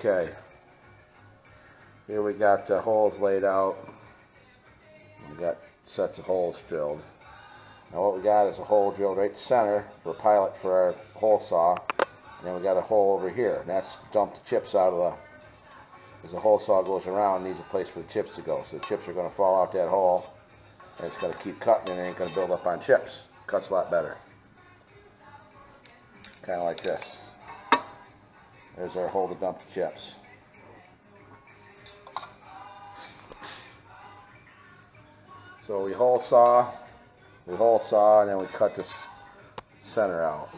Okay, here we got holes laid out. We got sets of holes drilled. Now what we got is a hole drilled right to center for a pilot for our hole saw. And then we got a hole over here, and that's to dump the chips out of the, as the hole saw goes around, it needs a place for the chips to go. So the chips are going to fall out that hole, and it's going to keep cutting, and it ain't going to build up on chips. Cuts a lot better. Kind of like this. There's our hole to dump the chips. So we hole saw, and then we cut this center out.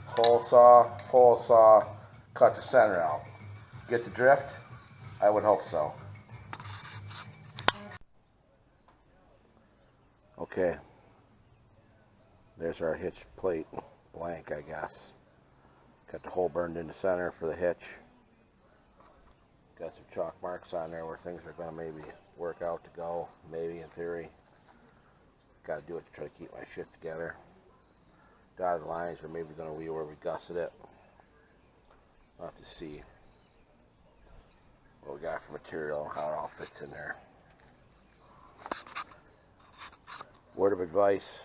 Hole saw, cut the center out. Get the drift? I would hope so. Okay. There's our hitch plate, blank I guess. Got the hole burned in the center for the hitch. Got some chalk marks on there where things are going to maybe work out to go. Maybe in theory. Got to do it to try to keep my shit together. Dotted lines are maybe going to be where we gusset it. I'll have to see what we got for material, how it all fits in there. Word of advice,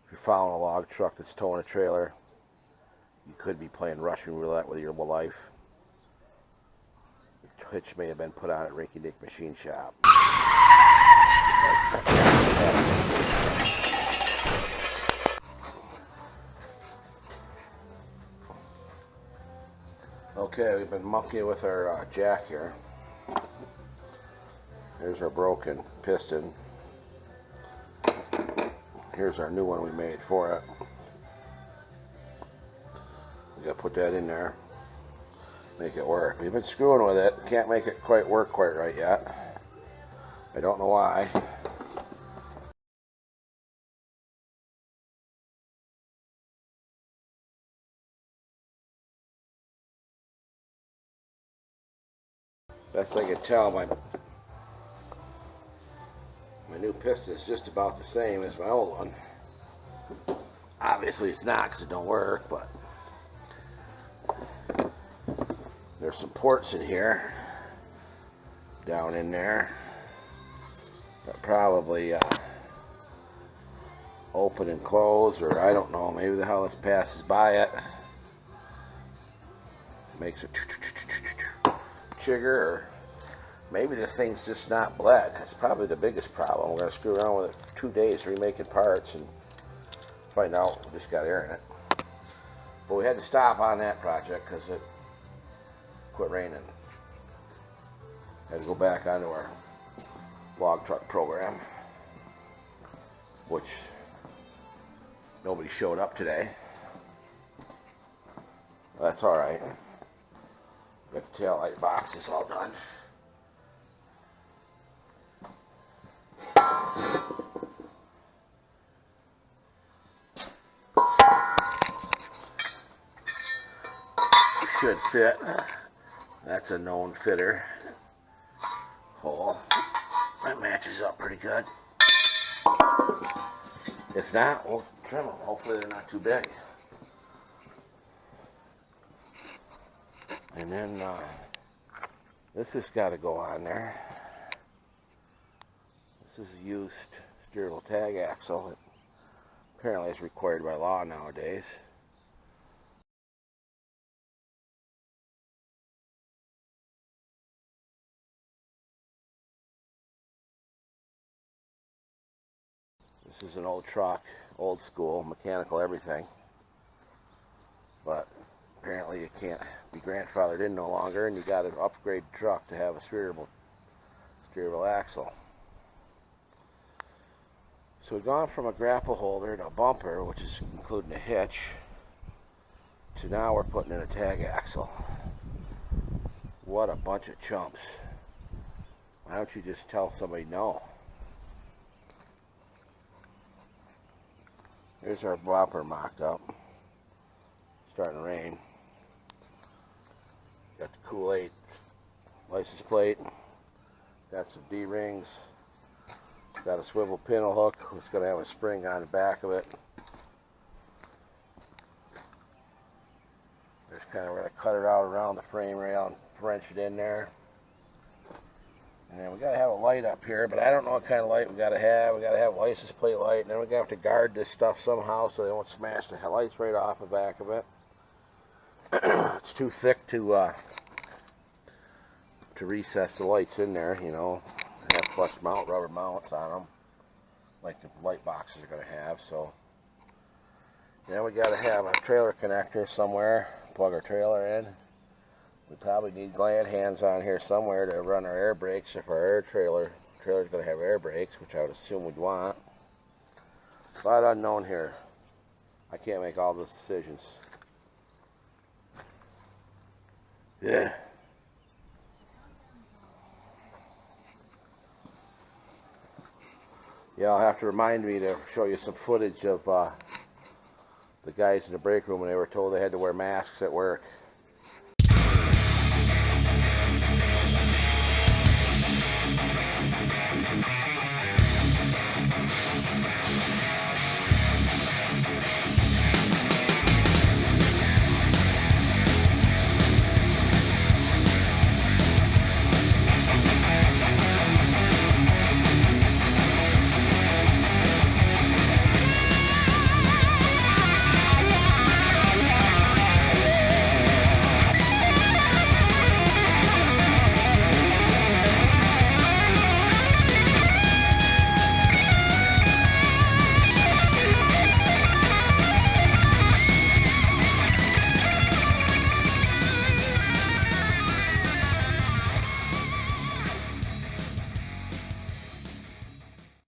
if you're following a log truck that's towing a trailer, you could be playing Russian roulette with your life. The hitch may have been put on at Rinky Dink Machine Shop. Okay, we've been monkeying with our jack here. Here's our broken piston. Here's our new one we made for it. We gotta put that in there, make it work. We've been screwing with it, can't make it work quite right yet. I don't know why. Best I can tell, my new piston is just about the same as my old one. Obviously it's not because it don't work, but there's some ports in here, down in there, that probably open and close, or I don't know, maybe the hell this passes by it. Makes it trigger, or maybe the thing's just not bled. That's probably the biggest problem. We're going to screw around with it for 2 days remaking parts and find out we just got air in it. But we had to stop on that project because it quit raining. Had to go back onto our log truck program, which nobody showed up today. That's alright. Got the tail light boxes all done. Should fit. That's a known fitter hole. That matches up pretty good. If not, we'll trim them. Hopefully they're not too big. And then this has got to go on there. This is a used steerable tag axle. It apparently is required by law nowadays. This is an old truck, old school, mechanical everything. But apparently you can't be grandfathered in no longer, and you got to upgrade the truck to have a steerable axle. So we've gone from a grapple holder to a bumper, which is including a hitch, to now we're putting in a tag axle. What a bunch of chumps. Why don't you just tell somebody no? Here's our bumper mocked up. Starting to rain. Got the Kool-Aid license plate. Got some D-rings. Got a swivel pintle hook. It's going to have a spring on the back of it. cut it out around the frame rail and wrench it in there. And then we got to have a light up here, but I don't know what kind of light we got to have. We got to have a license plate light, and then we got to have to guard this stuff somehow so they won't smash the lights right off the back of it. It's too thick to recess the lights in there, you know. Have flush mount, rubber mounts on them, like the light boxes are going to have. So then we got to have a trailer connector somewhere, plug our trailer in. We probably need glad hands on here somewhere to run our air brakes if our trailer's going to have air brakes, which I would assume we'd want. But unknown here. I can't make all those decisions. Yeah. Yeah, I'll have to remind me to show you some footage of the guys in the break room when they were told they had to wear masks at work.